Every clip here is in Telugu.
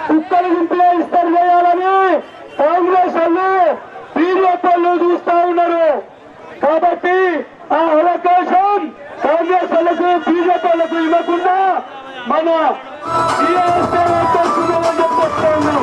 కుక్కలు గుంపులో ఇస్తారు చేయాలని కాంగ్రెస్ వాళ్ళు బీజేపీ వాళ్ళు చూస్తా ఉన్నారు. కాబట్టి ఆ అవకాశం కాంగ్రెస్ వాళ్ళకు బీజేపీ వాళ్ళకు ఇవ్వకుండా మన చెప్తా ఉన్నాం.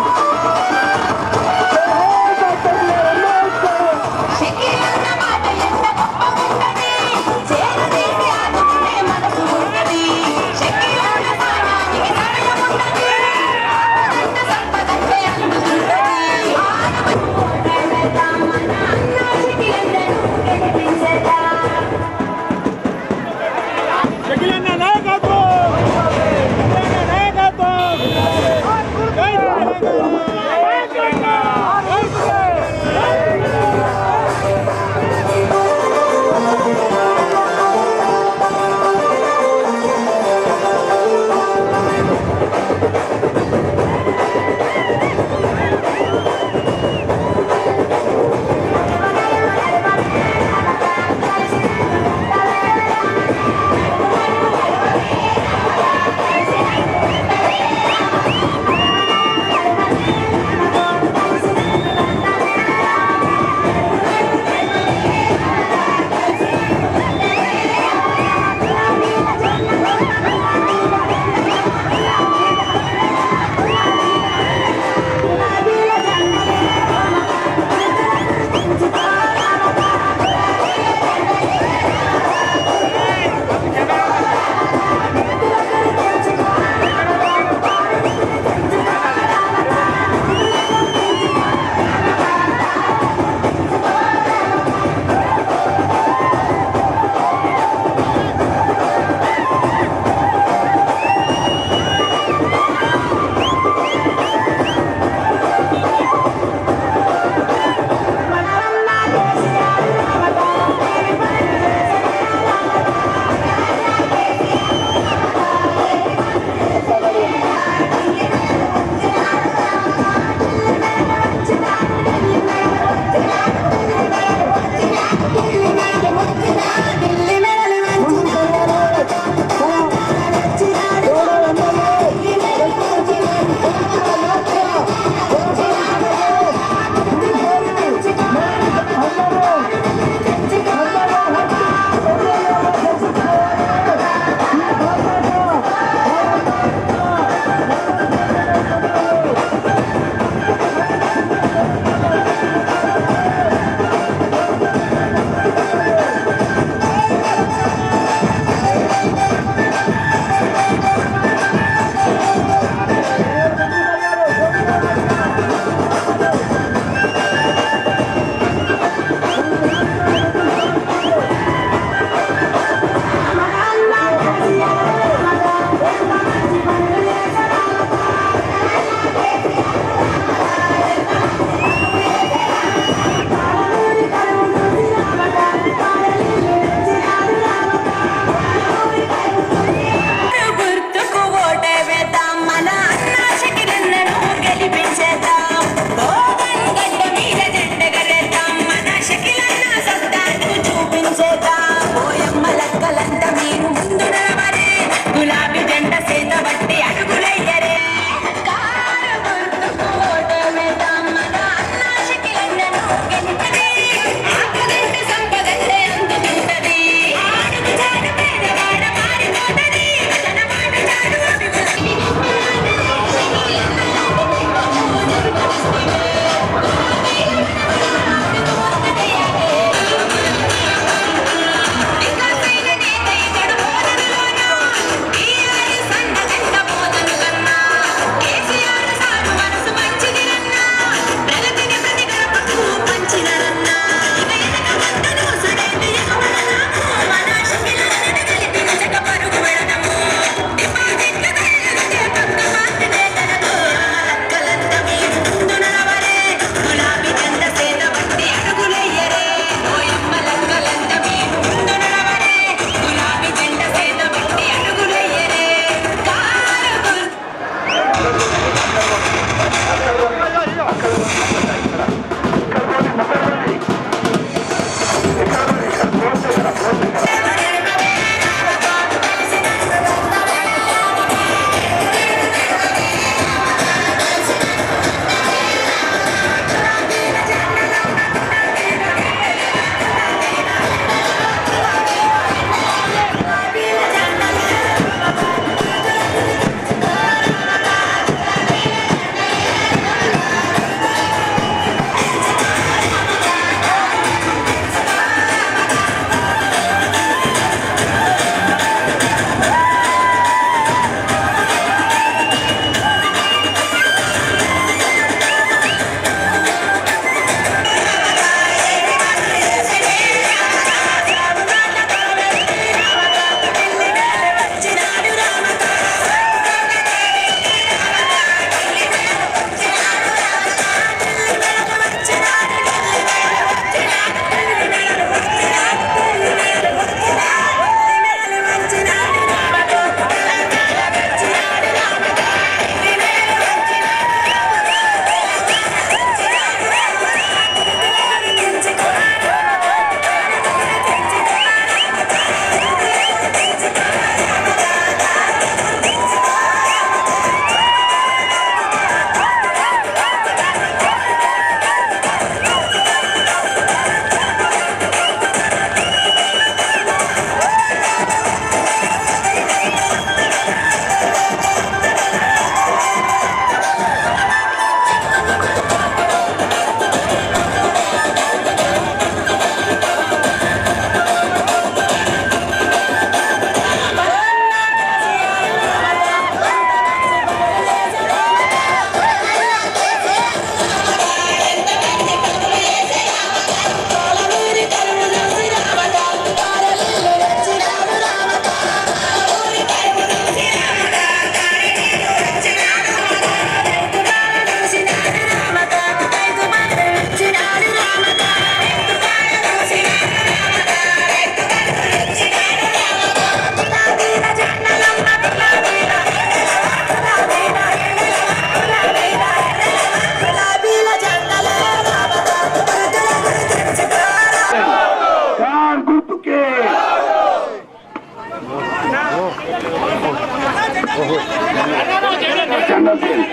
జనరల్ చేయండి,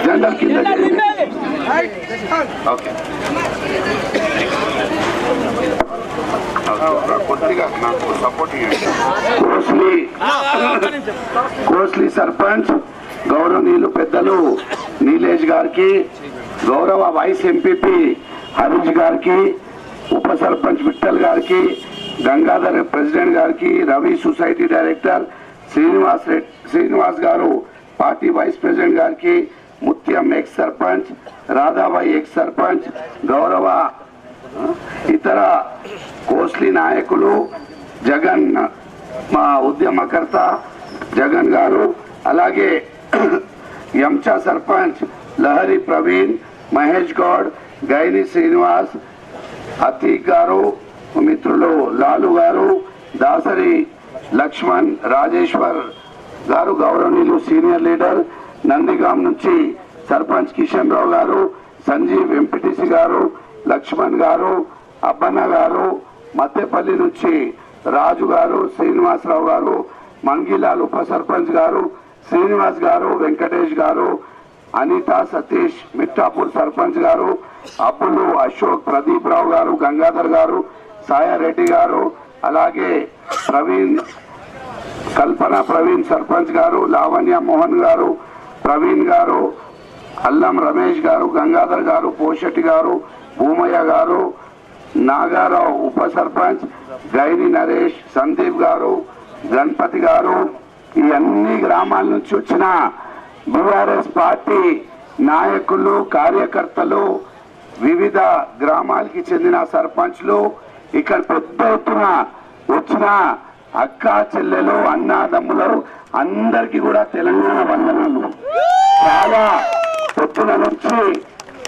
జనరల్ కింద చేయండి. ఓకే కొద్దిగా నాకు సపోర్ట్ ఇవ్వండి. కోస్లీ సర్పంచ్ గౌరవనీయులు పెద్దలు నీలేష్ గారికి, గౌరవ వైస్ ఎంపీపీ హరీష్ గారికి, ఉప సర్పంచ్ విఠల్ గారికి, గంగాధర్ ప్రెసిడెంట్ గారికి, రవి సొసైటీ డైరెక్టర్ శ్రీనివాస్ గారు పార్టీ వైస్ ప్రెసిడెంట్ గారికి, ముత్యం ఎక్స్ సర్పంచ్, రాధాబాయి ఎక్స్ సర్పంచ్, గౌరవ ఇతర కోస్లీ నాయకులు, జగన్ మా ఉద్యమకర్త జగన్ గారు, అలాగే ఎంచా సర్పంచ్ లహరి ప్రవీణ్, మహేష్ గౌడ్, గైని శ్రీనివాస్, అతీక్ గారు, మిత్రులు లాలు గారు, దాసరి లక్ష్మణ్, రాజేశ్వర్ గారు, గౌరవనీయులు సీనియర్ లీడర్ నందిగాం నుంచి సర్పంచ్ కిషన్ రావు గారు, సంజీవ్ ఎంపీటీసీ గారు, లక్ష్మణ్ గారు, అబ్బన్న గారు, మత్తెపల్లి నుంచి రాజు గారు, శ్రీనివాసరావు గారు, మంగిలాల్ ఉప సర్పంచ్ గారు, శ్రీనివాస్ గారు, వెంకటేష్ గారు, అనిత సతీష్ మిట్టాపూర్ సర్పంచ్ గారు, అప్పులు అశోక్, ప్రదీప్ రావు గారు, గంగాధర్ గారు, సాయారెడ్డి గారు, అలాగే ప్రవీణ్ కల్పన ప్రవీణ్ సర్పంచ్ గారు, లావణ్య మోహన్ గారు, ప్రవీణ్ గారు, అల్లం రమేష్ గారు, గంగాధర్ గారు, పోషెట్టి గారు, భూమయ్య గారు, నాగారావు ఉప సర్పంచ్, గైని నరేష్, సందీప్ గారు, గణపతి గారు, ఈ అన్ని గ్రామాల నుంచి వచ్చిన బీఆర్ఎస్ పార్టీ నాయకులు, కార్యకర్తలు, వివిధ గ్రామాలకి చెందిన సర్పంచ్లు, ఇక్కడ పెద్ద ఎత్తున వచ్చిన అక్క చెల్లెలు, అన్నాదమ్ములు అందరికీ కూడా తెలంగాణ వందనాలు. చాలా పొద్దున నుంచి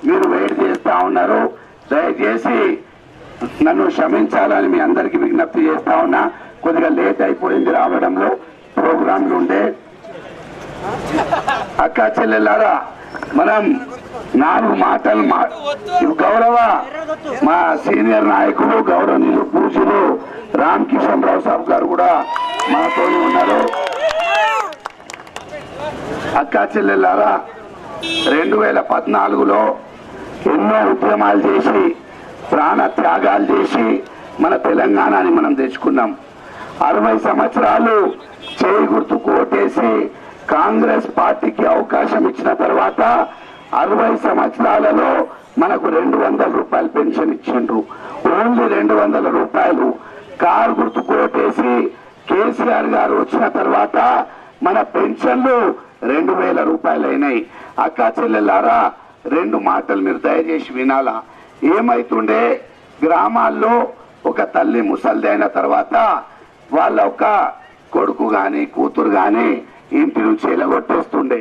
మీరు వెయిట్ చేస్తా ఉన్నారు. దయచేసి నన్ను క్షమించాలని మీ అందరికీ విజ్ఞప్తి చేస్తా ఉన్నా. కొద్దిగా లేట్ అయిపోయింది రావడంలో, ప్రోగ్రాంలు ఉండే. అక్క చెల్లెలారా, మనం 4 మాటలు గౌరవ మా సీనియర్ నాయకులు గౌరవనీయులు పూజలు రామ్ కిషన్ రావు సాబ్ గారు కూడా మాతో ఉన్నారు. అక్క చెల్లెలారా, 2014లో ఎన్నో ఉద్యమాలు చేసి ప్రాణ త్యాగాలు చేసి మన తెలంగాణని మనం తెచ్చుకున్నాం. 60 సంవత్సరాలు చేయి గుర్తు కోటేసి కాంగ్రెస్ పార్టీకి అవకాశం ఇచ్చిన తర్వాత 60 సంవత్సరాలలో మనకు 200 రూపాయలు పెన్షన్ ఇచ్చిండ్రు. ఓన్లీ 200 రూపాయలు. కారు గుర్తు కోటేసి కేసీఆర్ గారు వచ్చిన తర్వాత మన పెన్షన్లు 2000 రూపాయలు అయినాయి. అక్కా చెల్లెలారా, 2 మాటలు మీరు దయచేసి వినాలా. ఏమైతుండే, గ్రామాల్లో ఒక తల్లి ముసల్ది అయిన తర్వాత వాళ్ళ ఒక కొడుకు గాని కూతురు గాని ఇంటి నుంచి ఎలగొట్టేస్తుండే,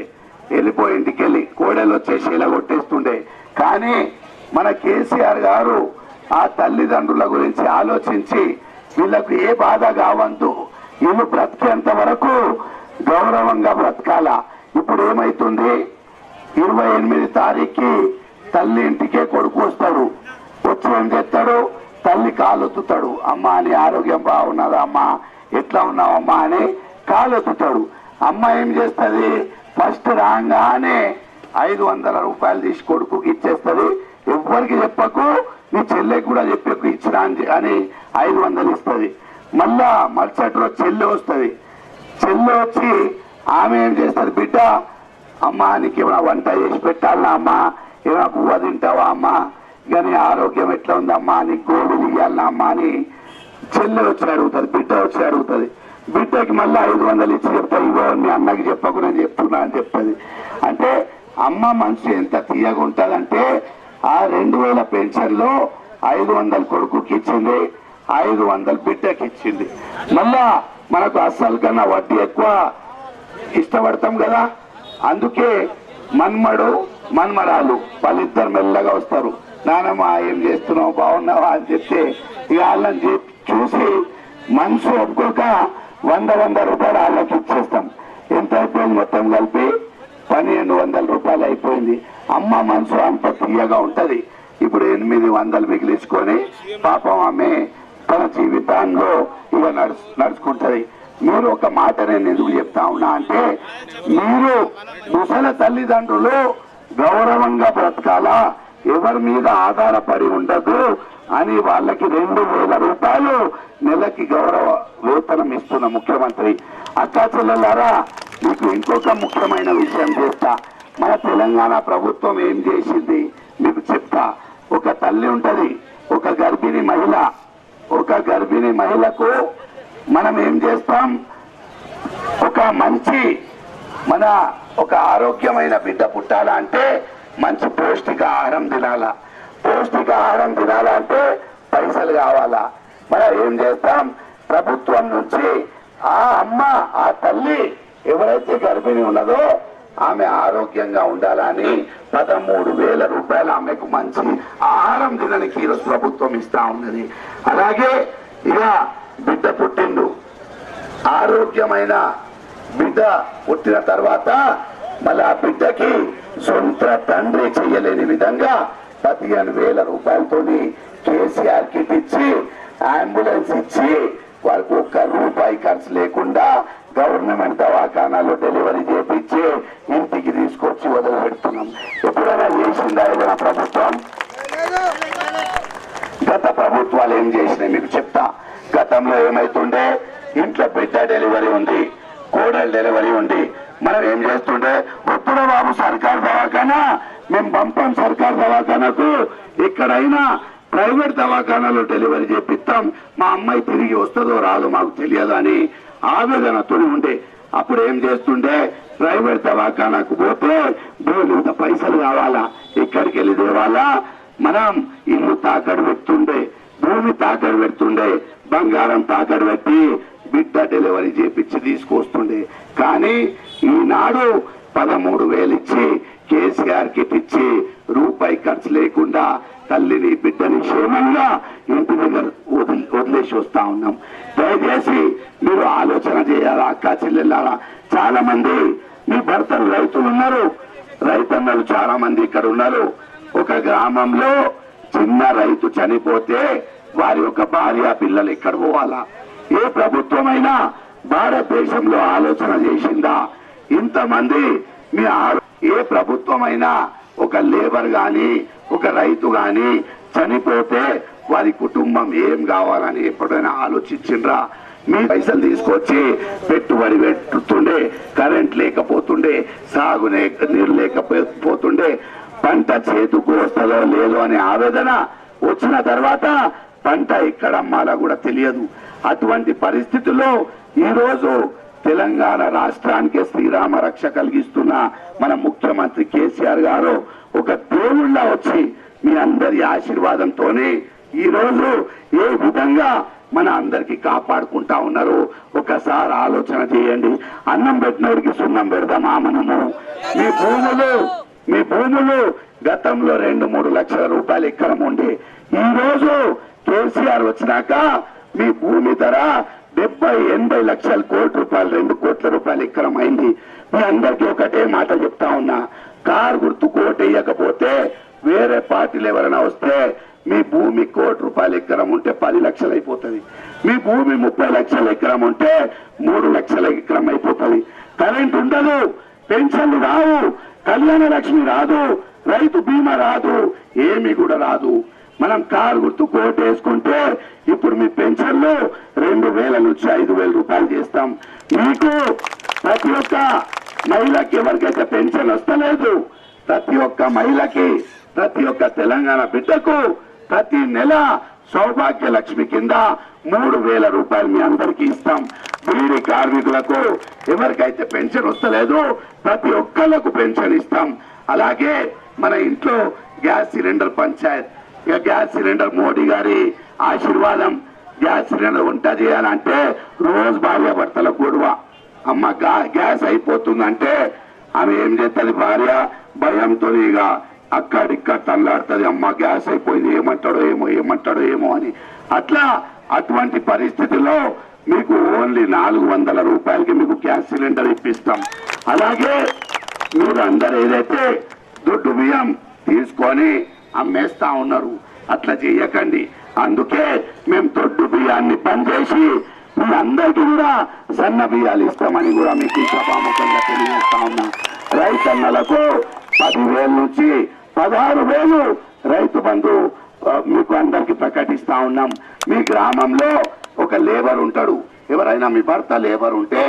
వెళ్ళిపోయి ఇంటికి వెళ్ళి కోడలు వచ్చేసి ఎలగొట్టేస్తుండే. కానీ మన కేసీఆర్ గారు ఆ తల్లిదండ్రుల గురించి ఆలోచించి వీళ్ళకు ఏ బాధ కావద్దు, వీళ్ళు బ్రతికేంత వరకు గౌరవంగా బ్రతకాల. ఇప్పుడు ఏమైతుంది, 28 తారీఖుకి తల్లి ఇంటికే కొడుకు వస్తాడు. వచ్చి ఏం చేస్తాడు, తల్లి కాలొత్తుతాడు. అమ్మ అని ఆరోగ్యం బాగున్నదా అమ్మా, ఎట్లా ఉన్నావమ్మా అని కాలొత్తుతాడు. అమ్మ ఏం చేస్తుంది, ఫస్ట్ రాగానే 500 రూపాయలు తీసి కొడుకుకి ఇచ్చేస్తుంది. ఎవ్వరికి చెప్పకు, నీ చెల్లెకి కూడా చెప్పకు ఇచ్చినా అని 500 ఇస్తుంది. మళ్ళా మరుసటి రోజు చెల్లె వస్తుంది. చెల్లె వచ్చి ఆమె ఏం చేస్తుంది, బిడ్డ అమ్మా నీకు ఏమైనా వంట చేసి పెట్టాలన్నా అమ్మా, ఏమైనా పువ్వ తింటావా అమ్మా, ఇక నీ ఆరోగ్యం ఎట్లా ఉందమ్మా, నీకు గోళీలు ఇవ్వాలన్నా అమ్మా అని చెల్లె వచ్చి అడుగుతుంది. బిడ్డ వచ్చి అడుగుతుంది. బిడ్డకి మళ్ళీ 500 ఇచ్చి చెప్తా, ఇవో మీ అన్నకి చెప్పకు నేను చెప్తున్నా అని చెప్తుంది. అంటే అమ్మ మనసు ఎంత తీయగా ఉంటుందంటే, ఆ 2000 పెన్షన్లో 500 కొడుకుకి ఇచ్చింది, 500 బిడ్డకి ఇచ్చింది. మళ్ళా మనకు అస్సలు కన్నా వడ్డీ ఎక్కువ ఇష్టపడతాం కదా, అందుకే మన్మడు మన్మరాలు వాళ్ళిద్దరు మెల్లగా వస్తారు. నానమ్మ ఏం చేస్తున్నావు, బాగున్నావా అని చెప్తే ఇక వాళ్ళని చూసి మనసు ఒప్పుకోక 100 రూపాయలు వాళ్ళకి ఇచ్చేస్తాం. ఎంత అయిపోయింది, మొత్తం కలిపి 1200 రూపాయలు అయిపోయింది. అమ్మ మనసు అంత తీయగా ఉంటది. ఇప్పుడు 800 మిగిలించుకొని పాపం ఆమె తన జీవితాల్లో ఇక నడుచుకుంటది. మీరు ఒక మాట నేను ఎందుకు చెప్తా ఉన్నా అంటే, మీరు ముసలి తల్లిదండ్రులు గౌరవంగా బ్రతకాలా, ఎవరి మీద ఆధారపడి ఉండదు అని వాళ్ళకి 2000 రూపాయలు నెలకి గౌరవ వేతనం ఇస్తున్న ముఖ్యమంత్రి. అక్కా చెల్లెలారా, మీకు ఇంకొక ముఖ్యమైన విషయం చేస్తా. మన తెలంగాణ ప్రభుత్వం ఏం చేసింది మీకు చెప్తా. ఒక తల్లి ఉంటది, ఒక గర్భిణీ మహిళకు మనం ఏం చేస్తాం, ఒక ఆరోగ్యమైన బిడ్డ పుట్టాలా అంటే మంచి పౌష్టికాహారం తినాలా. పౌష్టికాహారం తినాలంటే పైసలు కావాలా. మనం ఏం చేస్తాం, ప్రభుత్వం నుంచి ఆ తల్లి ఎవరైతే గర్భిణి ఉన్నదో ఆమె ఆరోగ్యంగా ఉండాలని 13,000 రూపాయలు ఆమెకు మంచి ఆహారం తినడానికి ఈరోజు ప్రభుత్వం ఇస్తా ఉన్నది. అలాగే ఇక బిడ్డ పుట్టిండు, ఆరోగ్యమైన బిడ్డ పుట్టిన తర్వాత మళ్ళీ ఆ బిడ్డకి సొంత తండ్రి చేయలేని విధంగా 15,000 రూపాయలతోని కేసీఆర్ కిట్ ఇచ్చి, అంబులెన్స్ ఇచ్చి, వాళ్ళకు 1 రూపాయి ఖర్చు లేకుండా గవర్నమెంట్ దవాఖానాలో డెలివరీ చేపించి ఇంటికి తీసుకొచ్చి వదిలిపెడుతున్నాం. ఎప్పుడైనా చేసిందా ఏదైనా ప్రభుత్వం? గత ప్రభుత్వాలు ఏం చేసినాయి మీకు చెప్తా. గతంలో ఏమైతుండే, ఇంట్లో బిడ్డ డెలివరీ ఉంది, కోడలు డెలివరీ ఉంది, మనం ఏం చేస్తుండే, వస్తున్న బాబు సర్కార్ దవాఖానా, మేము పంపం సర్కార్ దవాఖానకు, ఎక్కడైనా ప్రైవేట్ దవాఖానాలో డెలివరీ చేపిస్తాం, మా అమ్మాయి తిరిగి వస్తుందో రాదో మాకు తెలియదు అని ఆవేదనతో ఉండే. అప్పుడు ఏం చేస్తుండే, ప్రైవేట్ దవాఖానాకు పోతే ఇంత పైసలు కావాలా, ఇక్కడికి వెళ్ళి దేవాలా, మనం ఇల్లు తాకడు పెడుతుండే, భూమి తాకడు పెడుతుండే, బంగారం తాకడు పెట్టి బిడ్డ డెలివరీ చేపించి తీసుకొస్తుండే. కానీ ఈనాడు 13,000 ఇచ్చి కేసీఆర్ కిట్ ఇచ్చి రూపాయి ఖర్చు లేకుండా తల్లిని బిడ్డని క్షేమంగా ఇంటి దగ్గర వదిలేసి వస్తా ఉన్నాం. దయచేసి మీరు ఆలోచన చేయాలా అక్కా చెల్లెళ్ళారా. చాలా మంది మీ భర్తలు రైతులు ఉన్నారు, రైతన్నలు చాలా మంది ఇక్కడ ఉన్నారు. ఒక గ్రామంలో చిన్న రైతు చనిపోతే వారి యొక్క భార్య పిల్లలు ఎక్కడ పోవాలా? ఏ ప్రభుత్వమైనా భారతదేశంలో ఆలోచన చేసిందా? ఇంతమంది ఏ ప్రభుత్వమైనా ఒక లేబర్ గాని ఒక రైతు గాని చనిపోతే వారి కుటుంబం ఏం కావాలని ఎప్పుడైనా ఆలోచించిండ్రా? మీ పైసలు తీసుకొచ్చి పెట్టుబడి పెట్టుతుండే, కరెంట్ లేకపోతుండే, నీరు లేకపోతుండే, పంట చేతుకు వస్తుందో లేదో అనే ఆవేదన వచ్చిన తర్వాత పంట ఎక్కడ అమ్మాలో కూడా తెలియదు. అటువంటి పరిస్థితుల్లో ఈరోజు తెలంగాణ రాష్ట్రానికి శ్రీరామ రక్ష కలిగిస్తున్న మన ముఖ్యమంత్రి కేసీఆర్ గారు ఒక దేవుళ్ళ వచ్చి మీ అందరి ఆశీర్వాదంతోనే ఈరోజు ఏ విధంగా మన అందరికి కాపాడుకుంటా ఉన్నారు ఒకసారి ఆలోచన చేయండి. అన్నం పెట్టినోడికి సున్నం పెడదామా మనము? మీ భూములు గతంలో 2-3 లక్షల రూపాయలు ఎకరం ఉండే, ఈ రోజు కేసీఆర్ వచ్చినాక మీ భూమి ధర 70-80 లక్షల కోట్ల రూపాయలు, 2 కోట్ల రూపాయలు ఎకరం అయింది. మీ అందరికీ ఒకటే మాట చెప్తా ఉన్నా, కారు గుర్తు కోట వేయకపోతే వేరే పార్టీలు ఎవరైనా వస్తే మీ భూమి 1 కోటి రూపాయల ఎకరం ఉంటే 10 లక్షలు అయిపోతుంది. మీ భూమి 30 లక్షల ఎకరం ఉంటే 3 లక్షల ఎకరం అయిపోతుంది. కరెంట్ ఉండదు, పెన్షన్లు రావు, కళ్యాణ లక్ష్మి రాదు, రైతు బీమా రాదు, ఏమీ కూడా రాదు. మనం కారు గుర్తు కోట వేసుకుంటే ఇప్పుడు మీ పెన్షన్లు 2,000 నుంచి 5,000 రూపాయలు చేస్తాం. మీకు ప్రతి ఒక్క మహిళకి ఎవరికైతే పెన్షన్ వస్తలేదు, ప్రతి ఒక్క మహిళకి, ప్రతి ఒక్క తెలంగాణ బిడ్డకు ప్రతి నెల సౌభాగ్య లక్ష్మి కింద 3,000 రూపాయలు మీ అందరికీ ఇస్తాం. బీడీ కార్మికులకు ఎవరికైతే పెన్షన్ వస్తలేదు ప్రతి ఒక్కళ్ళకు పెన్షన్ ఇస్తాం. అలాగే మన ఇంట్లో gas cylinder Panchayat, gas cylinder Modi గారి ఆశీర్వాదం. గ్యాస్ సిలిండర్ వంట చేయాలంటే రోజు భార్య భర్తల గొడవ. అమ్మ గ్యాస్ అయిపోతుందంటే ఆమె ఏం చేస్తుంది, భార్య భయంతో ఇక అక్కడిక్కడ తల్లాడుతుంది, అమ్మ గ్యాస్ అయిపోయింది, ఏమంటాడో ఏమో అని. అటువంటి పరిస్థితిలో మీకు ఓన్లీ 400 రూపాయలకి మీకు గ్యాస్ సిలిండర్ ఇప్పిస్తాం. అలాగే మీరు అందరు ఏదైతే దొడ్డు బియ్యం తీసుకొని అమ్మేస్తా ఉన్నారు, అట్లా చేయకండి. అందుకే మేము దొడ్డు బియ్యాన్ని బంద్ చేసి మీ అందరికీ కూడా సన్న బియ్యాలు ఇస్తామని కూడా మీకు సభాముఖంగా తెలియజేస్తా ఉన్నా. రైతన్నలకు 10,000 నుంచి 16,000 రైతు బంధు మీకు అందరికి ప్రకటిస్తా ఉన్నాం. మీ గ్రామంలో ఒక లేబర్ ఉంటాడు, ఎవరైనా మీ భర్త లేబర్ ఉంటే,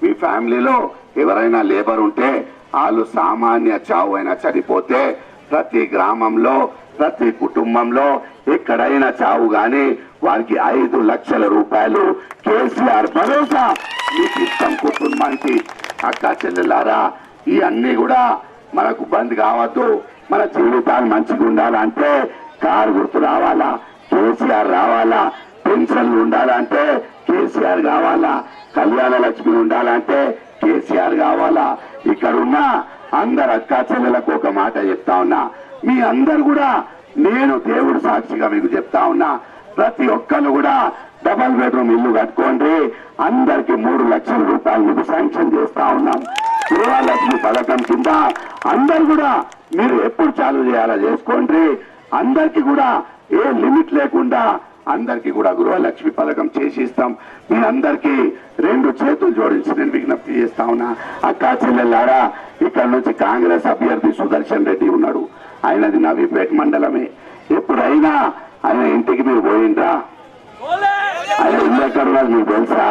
మీ ఫ్యామిలీలో ఎవరైనా లేబర్ ఉంటే, వాళ్ళు సామాన్య చావు అయినా చనిపోతే ప్రతి గ్రామంలో ప్రతి కుటుంబంలో ఎక్కడైనా చావు గాని వారికి 5 లక్షల రూపాయలు కేసీఆర్ భరోసా మీకు ఇస్తాం కుటుంబానికి. అక్క చెల్లెలారా, ఈ అన్ని కూడా మనకు బంద్ కావద్దు. మన జీవితాలు మంచిగా ఉండాలంటే కారు గుర్తు రావాలా, కేసీఆర్ రావాలా. పెన్షన్లు ఉండాలంటే కేసీఆర్ కావాలా, కళ్యాణ లక్ష్మి ఉండాలంటే కేసీఆర్ కావాలా. ఇక్కడ ఉన్న అందరు అక్క చెల్లెలకు ఒక మాట చెప్తా ఉన్నా, మీ అందరు కూడా నేను దేవుడు సాక్షిగా మీకు చెప్తా ఉన్నా, ప్రతి ఒక్కరు కూడా డబల్ బెడ్రూమ్ ఇల్లు కట్టుకోండి. అందరికి 3 లక్షల రూపాయలు మీకు శాంక్షన్ చేస్తా ఉన్నాం. గృహలక్ష్మి పథకం కింద అందరు కూడా మీరు ఎప్పుడు చాలు చేయాలో చేసుకోండి. అందరికి కూడా ఏ లిమిట్ లేకుండా అందరికి కూడా గృహలక్ష్మి పథకం చేసి ఇస్తాం. మీ అందరికీ 2 చేతులు జోడించి నేను విజ్ఞప్తి చేస్తా ఉన్నా. అక్కా చెల్లెల్లారా, ఇక్కడ నుంచి కాంగ్రెస్ అభ్యర్థి సుదర్శన్ రెడ్డి ఉన్నాడు, ఆయనది నవీపేట మండలమే. ఎప్పుడైనా ఆయన ఇంటికి మీరు పోయిండ్రా? ఆయన ఇల్లు ఎక్కడ ఉన్నది మీకు తెలుసా?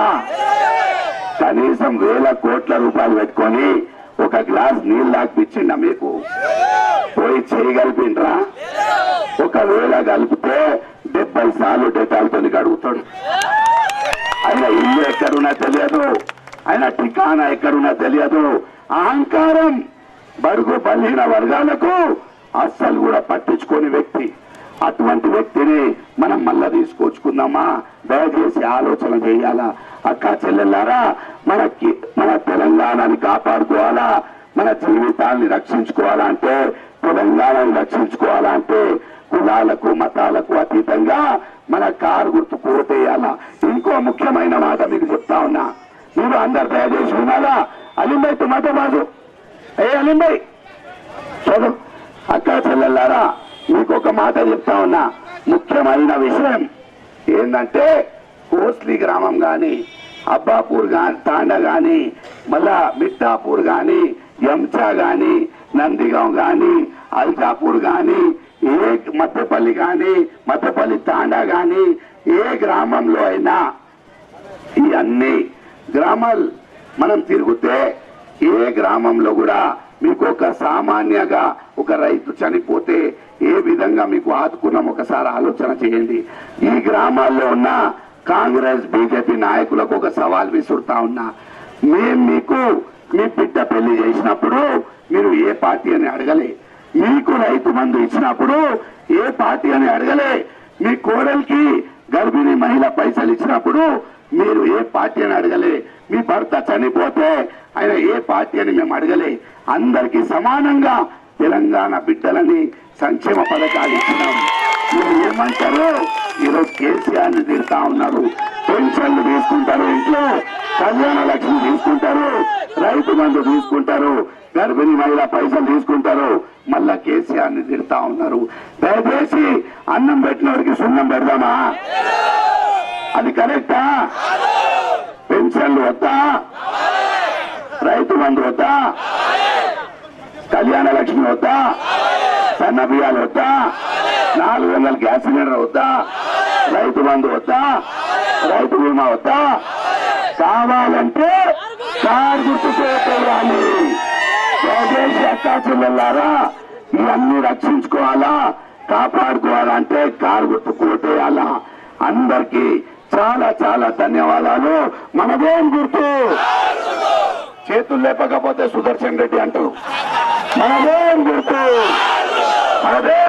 కనీసం 1000 కోట్ల రూపాయలు పెట్టుకొని ఒక గ్లాస్ నీళ్ళు లాగిపించిండా మీకు? పోయి చేయగలిపిండ్రా? ఒకవేళ కలిపితే 70 సార్లు డెటాల్తో అడుగుతాడు. ఆయన ఇల్లు ఎక్కడున్నా తెలియదు, ఆయన ఠికానా ఎక్కడున్నా తెలియదు. అహంకారం బడుగు బలహీన వర్గాలకు అస్సలు కూడా పట్టించుకోని వ్యక్తి. అటువంటి వ్యక్తిని మనం మళ్ళా తీసుకొచ్చుకుందామా? దయచేసి ఆలోచన చేయాలా. అక్కా చెల్లెల్లారా, మన తెలంగాణని కాపాడుకోవాలా, మన జీవితాల్ని రక్షించుకోవాలంటే, తెలంగాణని రక్షించుకోవాలంటే కులాలకు మతాలకు అతీతంగా మన కారు గుర్తు కోటేయాలా. ఇంకో ముఖ్యమైన మాట మీకు చెప్తా ఉన్నా, మీరు అందరు దయచేసి వినాలా. అలింబై తుమాట బాజు అలింబై చదువు. అక్కా చెల్లెల్లారా, మీకు ఒక మాట చెప్తా ఉన్నా, ముఖ్యమైన విషయం ఏంటంటే కోస్లీ గ్రామం గాని, అబ్బాపూర్ తాండ గాని, మళ్ళా మిట్టాపూర్ గాని, ఎంచా గాని, నందిగాం గాని, అల్జాపూర్ గాని, ఏ మద్దపల్లి గాని, మద్దపల్లి తాండా గాని, ఏ గ్రామంలో అయినా ఈ అన్ని గ్రామాలు మనం తిరిగితే ఏ గ్రామంలో కూడా మీకు ఒక సామాన్యగా ఒక రైతు చనిపోతే ఏ విధంగా మీకు ఆదుకున్నాం ఒకసారి ఆలోచన చేయండి. ఈ గ్రామాల్లో ఉన్న కాంగ్రెస్ బీజేపీ నాయకులకు ఒక సవాల్ విసురుతా ఉన్నా, మేము మీకు మీ బిడ్డ పెళ్లి చేసినప్పుడు మీరు ఏ పార్టీ అని అడగలే, మీకు రైతు బంధు ఇచ్చినప్పుడు ఏ పార్టీ అని అడగలే, మీ కోడలికి గర్భిణీ మహిళ పైసలు ఇచ్చినప్పుడు మీరు ఏ పార్టీ అని అడగలే, మీ భర్త చనిపోతే ఆయన ఏ పార్టీ అని మేము అడగలే. అందరికీ సమానంగా తెలంగాణ బిడ్డలని సంక్షేమ పథకాలు ఇచ్చినాం. మీరు ఏమంటారు? ఈరోజు కేసీఆర్ ని తిడతా ఉన్నారు. పెన్షన్లు తీసుకుంటారు, ఇంట్లో కళ్యాణ లక్ష్మి తీసుకుంటారు, రైతు బంధు తీసుకుంటారు, గర్భిణీ మహిళ పైసలు తీసుకుంటారు, మళ్ళా కేసీఆర్ ని తిడతా ఉన్నారు. దయచేసి అన్నం పెట్టినోడికి సున్నం పెడదామా? అది కరెక్టా? పెన్షన్లు వద్దా? రైతు బంధు వద్దా? కళ్యాణ లక్ష్మి వద్దా? సన్న బియ్యాలు వద్దా? 400 గ్యాస్ సిలిండర్ వద్దా? రైతు బంధు వద్దా? రైతు బీమా వద్దా? కావాలంటే కారు గుర్తుకు ఓటేయాలి. దయచేసి అక్కా చెల్లెల్లారా, ఇవన్నీ రక్షించుకోవాలా, కాపాడుకోవాలంటే కారు గుర్తుకు ఓటేయాలా. అందరికీ చాలా చాలా ధన్యవాదాలు. మనదేం గుర్తు? చేతులు లేపకపోతే సుదర్శన్ రెడ్డి అంటారు. మనదేం గుర్తు? మనదే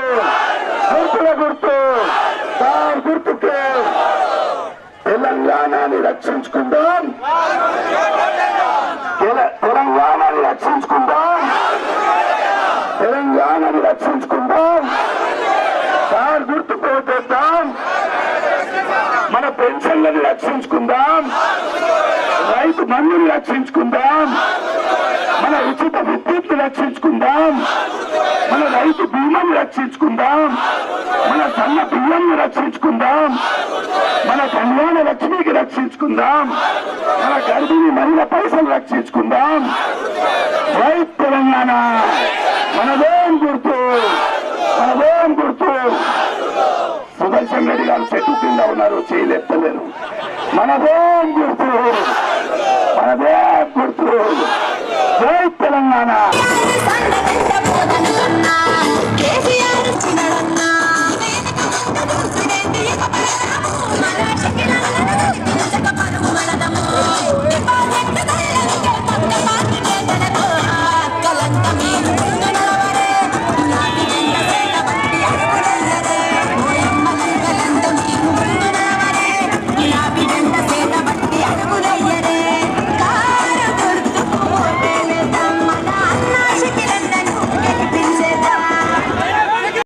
గుర్తుల గుర్తు, కారు గుర్తుకే. తెలంగాణని రక్షించుకుందాం, తెలంగాణని రక్షించుకుందాం, తెలంగాణని రక్షించుకుందాం, కారు గుర్తుకు ఓటేద్దాం, మన పెన్షన్లను రక్షించుకుందాం, రైతు బంధుని రక్షించుకుందాం, మన ఉచిత విద్యుత్ని రక్షించుకుందాం, మన రైతు బీమాను రక్షించుకుందాం, మన సన్న బియ్యాన్ని రక్షించుకుందాం. మన కళ్యాణ లక్ష్మికి రక్షించుకుందాం, మన గర్భిణీ మహిళ పైసలు రక్షించుకుందాం. జై తెలంగాణ.